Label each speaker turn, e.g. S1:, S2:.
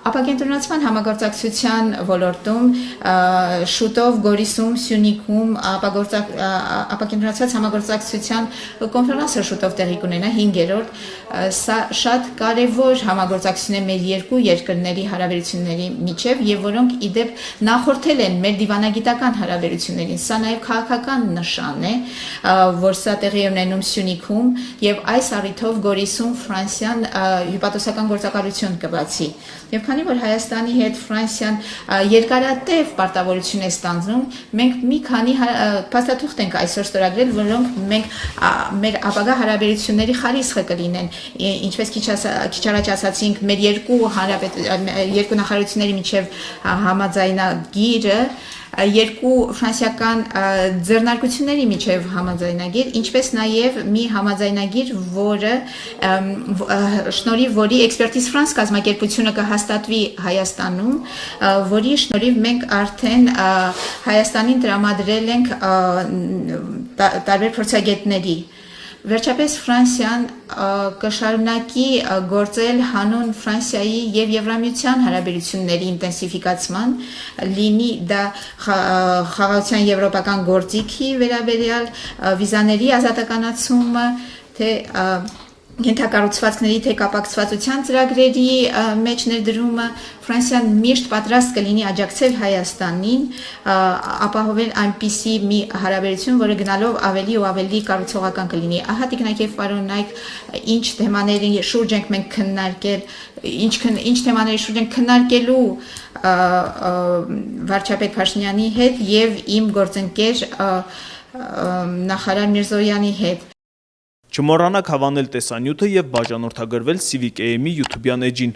S1: Ապակենտրոնացման համագործակցության ոլորտում շուտով Գորիսում, Սյունիքում ապակենտրոնացված համագործակցության կոնֆերանսը շուտով տեղի կունենա 5-րդ, սա շատ կարևոր համագործակցություն է մեր երկու երկրների հարաբերությունների միջև եւ որոնք իդեպ նախորդել են մեր դիվանագիտական հարաբերություններին, սա նաեւ քաղաքական նշան է, որ սա տեղի է ունենում Սյունիքում եւ այս առիթով Գորիսում Ֆրանսիան հյուպատոսական գործակալություն կբացի եւ քանի որ Հայաստանի հետ Ֆրանսիան երկարատև պարտավորություն է ստանձնում, մենք մի քանի փաստաթուղթ ենք այսօր ստորագրել, որոնք մենք մեր ապագա հարաբերությունների խարիսխը կլինեն, ինչպես քիչ առաջ ասացինք, մեր երկու նախարարությունների միջև համաձայնագիրը երկու ֆրանսիական ձեռնարկությունների միջև համաձայնագիր, ինչպես նաև մի համաձայնագիր, որը շնորհիվ որի Expertise France կազմակերպությունը կհաստատվի Հայաստանում, որի շնորհիվ մենք արդեն Հայաստանին տրամադրել ենք տարբեր փորձագետների Վերջապես Ֆրանսիան կշարունակի գործել հանուն Ֆրանսիայի եւ Եվրամիության հարաբերությունների ինտենսիվիկացման, լինի դա խաղաղության եվրոպական գործիքի վերաբերյալ վիզաների ազատականացումը, թե ենթակառուցվածքների թե կապակցվածության ծրագրերի մեջ ներդրումը Ֆրանսիան միշտ պատրաստ կլինի աջակցել Հայաստանին, ապահովել այնպիսի մի հարաբերություն, որը գնալով ավելի ու ավելի կառուցողական կլինի։ Ահա տիկնայք եւ պարոնայք, ինչ թեմաների շուրջ ենք մենք քննարկել, ինչ թեմաների շուրջ ենք քննարկելու վարչապետ Փաշինյանի հետ եւ իմ գործընկեր նախարար Միրզոյանի հետ։
S2: Չմոռանաք հավանել տեսանյութը եւ բաժանորդագրվել Civic AM-ի YouTube-յան էջին։